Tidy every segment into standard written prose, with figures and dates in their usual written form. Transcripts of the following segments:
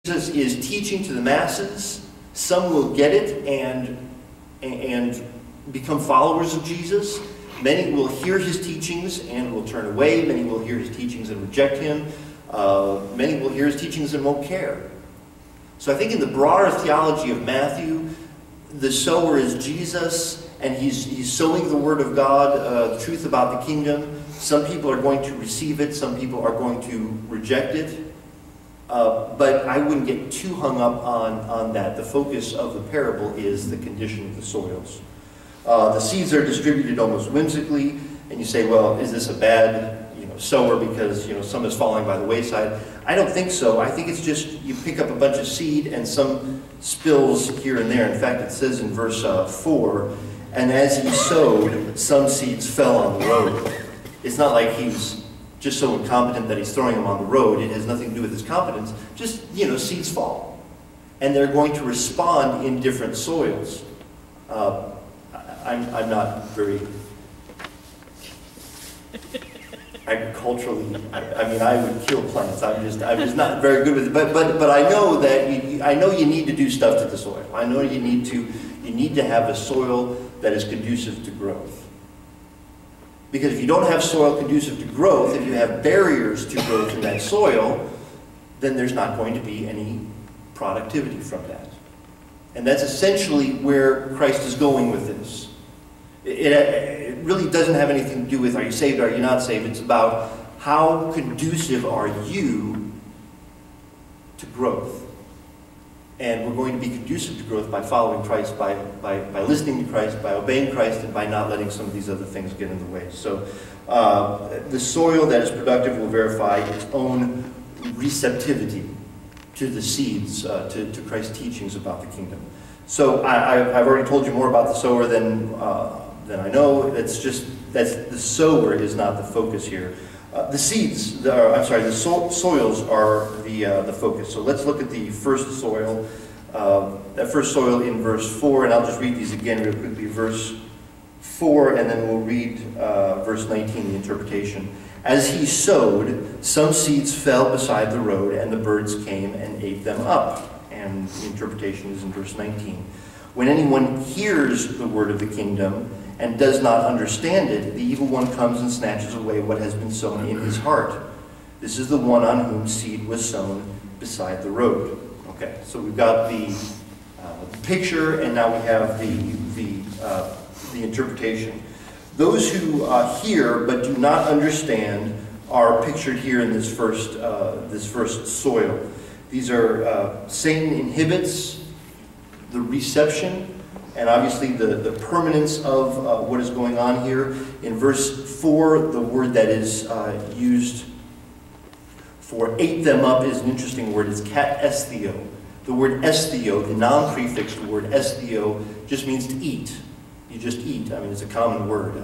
Jesus is teaching to the masses. Some will get it and become followers of Jesus. Many will hear his teachings and will turn away. Many will hear his teachings and reject him. Many will hear his teachings and won't care. So I think in the broader theology of Matthew, the sower is Jesus, and he's sowing the word of God, the truth about the kingdom. Some people are going to receive it. Some people are going to reject it. But I wouldn't get too hung up on that. The focus of the parable is the condition of the soils. The seeds are distributed almost whimsically, and you say, well, is this a bad sower because some is falling by the wayside? I don't think so. I think it's just you pick up a bunch of seed and some spills here and there. In fact, it says in verse 4, and as he sowed, some seeds fell on the road. It's not like he's just so incompetent that he's throwing them on the road. It has nothing to do with his competence. Just, seeds fall. And they're going to respond in different soils. I'm not very agriculturally, I would kill plants. I'm just not very good with it. But I know that I know you need to do stuff to the soil. I know you need to have a soil that is conducive to growth. Because if you don't have soil conducive to growth, if you have barriers to growth in that soil, then there's not going to be any productivity from that. And that's essentially where Christ is going with this. It really doesn't have anything to do with are you saved, are you not saved. It's about how conducive are you to growth. And we're going to be conducive to growth by following Christ, by listening to Christ, by obeying Christ, and by not letting some of these other things get in the way. So the soil that is productive will verify its own receptivity to the seeds, to Christ's teachings about the kingdom. So I've already told you more about the sower than I know. That's the sower is not the focus here. The seeds, the soils are the focus. So let's look at the first soil. That first soil in verse 4, and I'll just read these again real quickly. Verse 4, and then we'll read verse 19, the interpretation. As he sowed, some seeds fell beside the road, and the birds came and ate them up. And the interpretation is in verse 19. When anyone hears the word of the kingdom and does not understand it, the evil one comes and snatches away what has been sown in his heart. This is the one on whom seed was sown beside the road. Okay, so we've got the picture, and now we have the interpretation. Those who hear but do not understand are pictured here in this first soil. These are Satan inhibits the reception and obviously the permanence of what is going on here. In verse 4, the word that is used for ate them up is an interesting word. It's katestheo. The word estheo, the non-prefixed word estheo, just means to eat. You just eat. It's a common word.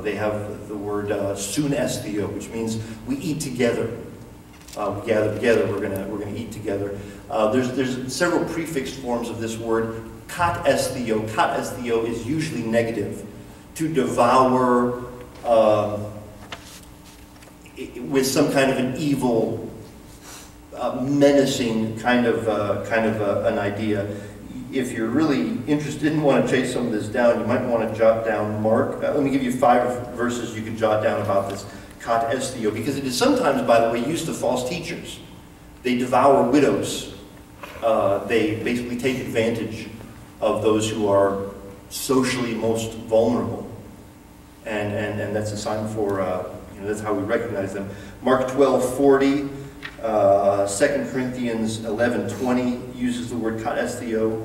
They have the word sunestheo, which means we eat together. We gather together. We're gonna eat together. There's several prefixed forms of this word. Katestheo. Katestheo is usually negative. To devour with some kind of an evil, menacing kind of an idea. If you're really interested and want to chase some of this down, you might want to jot down Mark. Let me give you 5 verses you can jot down about this katestheo, because it is sometimes, by the way, used to false teachers. They devour widows. They basically take advantage of those who are socially most vulnerable, and that's a sign for that's how we recognize them. Mark 12:40, 2 Corinthians 11:20 uses the word katestheo.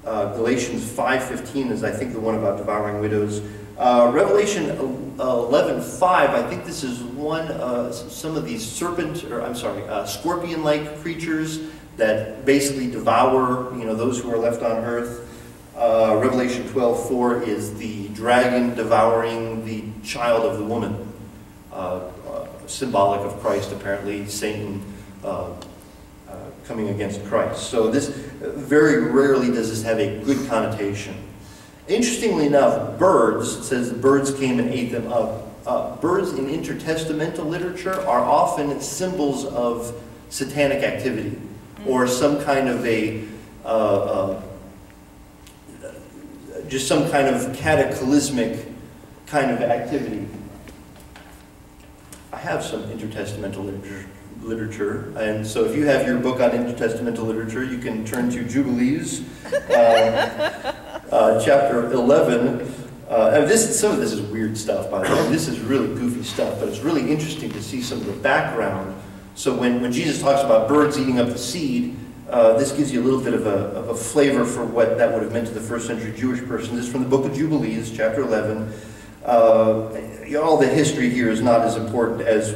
Galatians 5:15 is, I think, the one about devouring widows. Revelation 11:5, I think this is some of these scorpion-like creatures that basically devour, those who are left on earth. Revelation 12:4 is the dragon devouring the child of the woman, symbolic of Christ, apparently, Satan coming against Christ. So this, very rarely does this have a good connotation. Interestingly enough, birds, it says the birds came and ate them up. Birds in intertestamental literature are often symbols of satanic activity. or some kind of just some kind of cataclysmic kind of activity. I have some intertestamental literature, and so if you have your book on intertestamental literature, you can turn to Jubilees, chapter 11. And some of this is weird stuff, by the way. This is really goofy stuff, but it's really interesting to see some of the background. So when Jesus talks about birds eating up the seed, this gives you a little bit of a flavor for what that would have meant to the first century Jewish person. This is from the book of Jubilees, chapter 11. All the history here is not as important as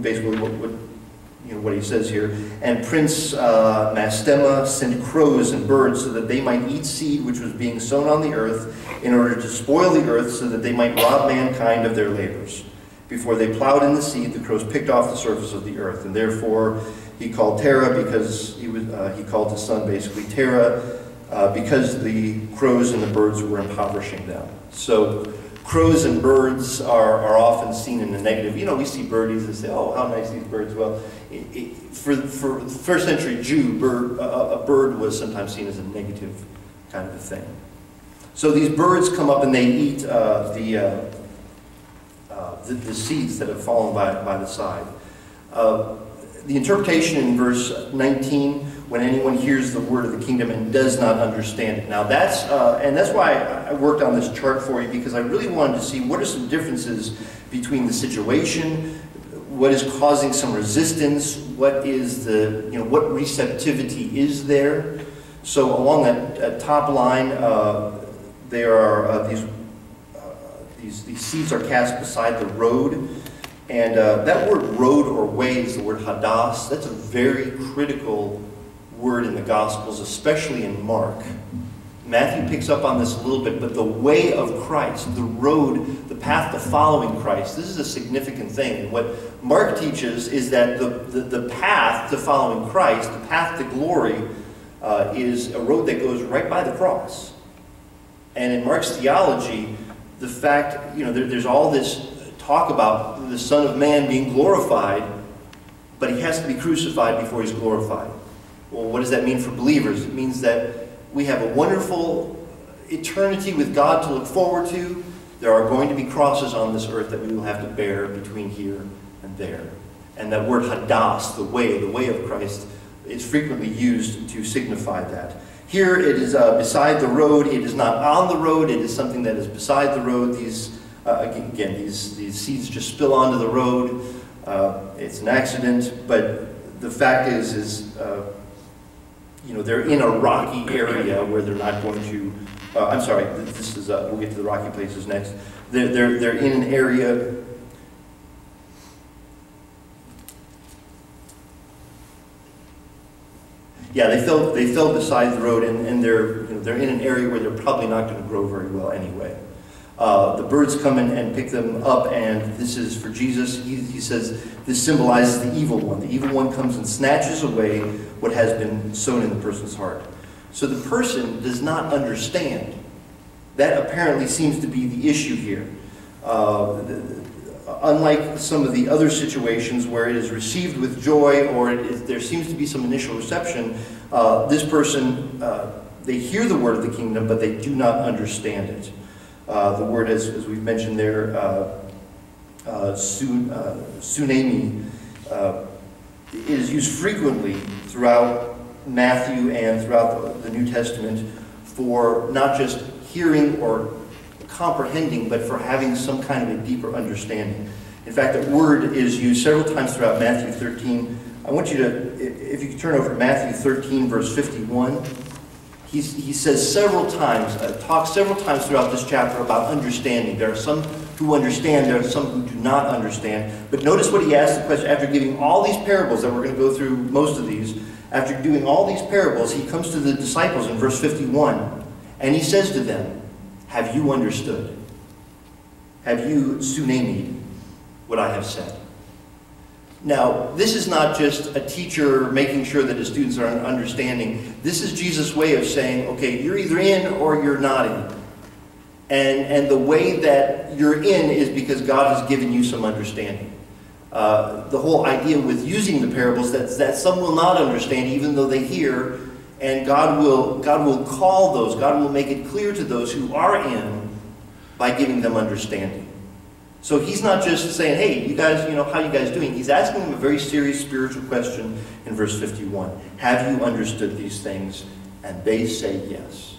basically what he says here. And Prince Mastema sent crows and birds so that they might eat seed which was being sown on the earth, in order to spoil the earth, so that they might rob mankind of their labors. Before they plowed in the seed, the crows picked off the surface of the earth, and therefore he called Terah, because he called his son basically Terah, because the crows and the birds were impoverishing them. So crows and birds are often seen in the negative. We see birdies and say, oh, how nice these birds. Well, for the first century Jew, a bird was sometimes seen as a negative kind of a thing. So these birds come up and they eat the seeds that have fallen by the side. The interpretation in verse 19, when anyone hears the word of the kingdom and does not understand it. Now that's why I worked on this chart for you, because I really wanted to see what are some differences between the situation, what is causing some resistance, what is what receptivity is there. So along that top line, there are these seeds are cast beside the road. And that word road or way is the word hadas. That's a very critical word in the Gospels, especially in Mark. Matthew picks up on this a little bit, but the way of Christ, the road, the path to following Christ, this is a significant thing. And what Mark teaches is that the path to following Christ, the path to glory, is a road that goes right by the cross. And in Mark's theology, the fact, there's all this talk about the Son of Man being glorified, but he has to be crucified before he's glorified. Well, what does that mean for believers? It means that we have a wonderful eternity with God to look forward to. There are going to be crosses on this earth that we will have to bear between here and there. And that word hadas, the way of Christ, is frequently used to signify that. Here it is beside the road. It is not on the road. It is something that is beside the road. These seeds just spill onto the road. It's an accident, but the fact is they're in a rocky area where they're not going to. I'm sorry. This is. We'll get to the rocky places next. They're in an area. Yeah, they fell beside the road, and they're in an area where they're probably not going to grow very well anyway. The birds come in and pick them up, and this is for Jesus. He says this symbolizes the evil one. The evil one comes and snatches away what has been sown in the person's heart. So the person does not understand. That apparently seems to be the issue here. Unlike some of the other situations where it is received with joy, or there seems to be some initial reception, this person, they hear the word of the kingdom, but they do not understand it. The word, as we've mentioned there, tsunami, is used frequently throughout Matthew and throughout the New Testament for not just hearing or comprehending, but for having some kind of a deeper understanding. In fact, that word is used several times throughout Matthew 13. I want you to, if you could turn over to Matthew 13, verse 51. He says several times, talks several times throughout this chapter about understanding. There are some who understand, there are some who do not understand. But notice what he asks the question, after giving all these parables, that we're going to go through most of these, after doing all these parables, he comes to the disciples in verse 51, and he says to them, have you understood? Have you tsunami'd what I have said? Now, this is not just a teacher making sure that his students are understanding. This is Jesus' way of saying, okay, you're either in or you're not in. And the way that you're in is because God has given you some understanding. The whole idea with using the parables that some will not understand even though they hear, and God will call those, God will make it clear to those who are in by giving them understanding. So he's not just saying, hey, you guys, how you guys doing? He's asking them a very serious spiritual question in verse 51. Have you understood these things? And they say yes.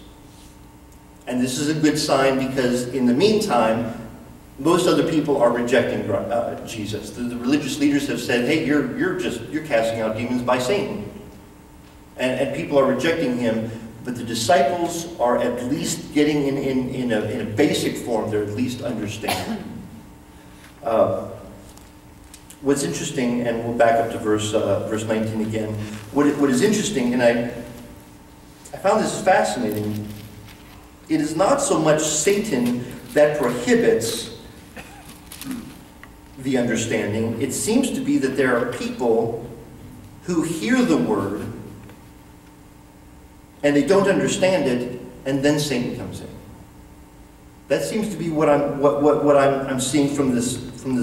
And this is a good sign because in the meantime, most other people are rejecting Jesus. The religious leaders have said, hey, you're casting out demons by Satan. And people are rejecting him. But the disciples are at least getting in a basic form. They're at least understanding. What's interesting, and we'll back up to verse 19 again. What is interesting, and I found this fascinating, it is not so much Satan that prohibits the understanding. It seems to be that there are people who hear the word and they don't understand it, and then Satan comes in. That seems to be what I'm seeing from this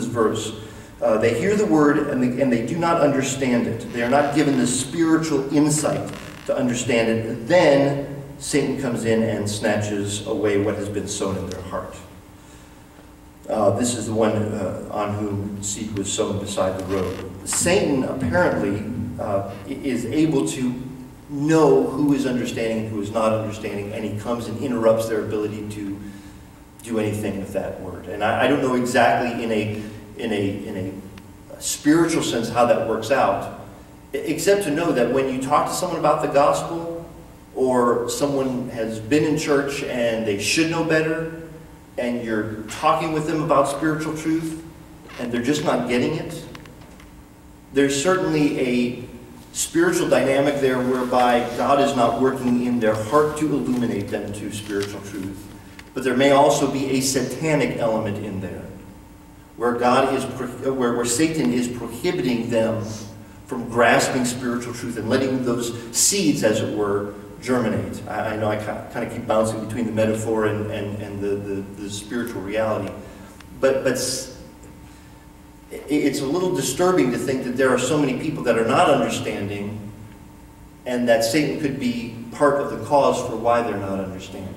verse. They hear the word and they do not understand it. They are not given the spiritual insight to understand it. Then Satan comes in and snatches away what has been sown in their heart. This is the one on whom seed was sown beside the road. Satan apparently is able to know who is understanding and who is not understanding, and he comes and interrupts their ability to do anything with that word. And I don't know exactly in a spiritual sense how that works out, except to know that when you talk to someone about the gospel, or someone has been in church and they should know better, and you're talking with them about spiritual truth, and they're just not getting it, there's certainly a spiritual dynamic there whereby God is not working in their heart to illuminate them to spiritual truth. But there may also be a satanic element in there, where where Satan is prohibiting them from grasping spiritual truth and letting those seeds, as it were, germinate. I know I kind of keep bouncing between the metaphor and the spiritual reality, but it's a little disturbing to think that there are so many people that are not understanding, and that Satan could be part of the cause for why they're not understanding.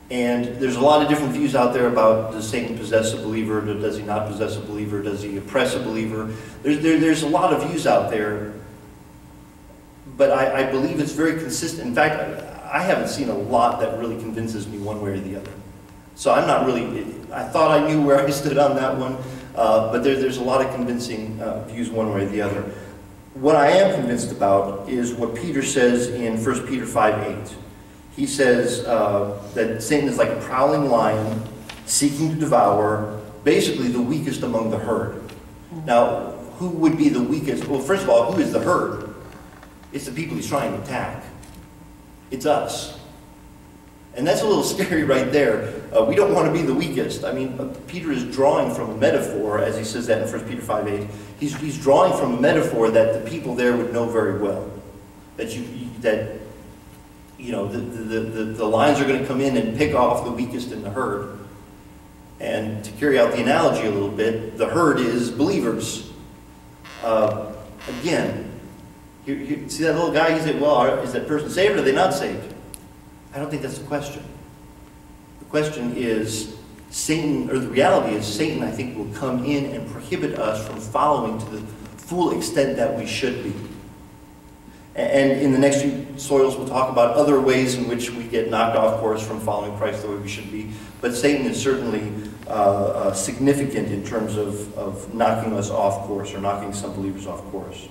And there's a lot of different views out there about, does Satan possess a believer, or does he not possess a believer, does he oppress a believer? There's a lot of views out there, but I believe it's very consistent. In fact, I haven't seen a lot that really convinces me one way or the other. So I'm not really, I thought I knew where I stood on that one, but there's a lot of convincing views one way or the other. What I am convinced about is what Peter says in 1 Peter 5:8. He says that Satan is like a prowling lion seeking to devour basically the weakest among the herd. Now, who would be the weakest? Well, first of all, who is the herd? It's the people he's trying to attack. It's us. And that's a little scary right there. We don't want to be the weakest. I mean, Peter is drawing from a metaphor, as he says that in 1 Peter 5:8. He's drawing from a metaphor that the people there would know very well. That the lions are going to come in and pick off the weakest in the herd. And to carry out the analogy a little bit, the herd is believers. Again, you see that little guy, you say, well, is that person saved or are they not saved? I don't think that's the question. The question is, Satan, or the reality is, Satan, I think, will come in and prohibit us from following to the full extent that we should be. And in the next few soils, we'll talk about other ways in which we get knocked off course from following Christ the way we should be. But Satan is certainly significant in terms of knocking us off course, or knocking some believers off course.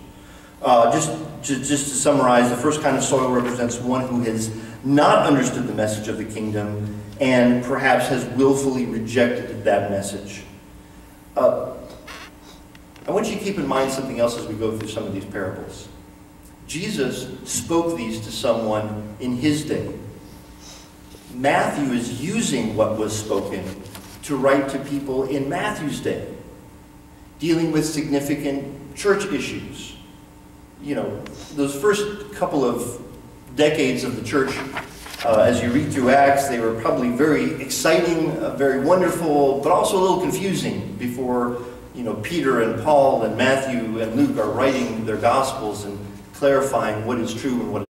Just to summarize, the first kind of soil represents one who has not understood the message of the kingdom and perhaps has willfully rejected that message. I want you to keep in mind something else as we go through some of these parables. Jesus spoke these to someone in his day. Matthew is using what was spoken to write to people in Matthew's day, dealing with significant church issues. You know, those first couple of decades of the church, as you read through Acts, they were probably very exciting, very wonderful, but also a little confusing before you know, Peter and Paul and Matthew and Luke are writing their Gospels and clarifying what is true and what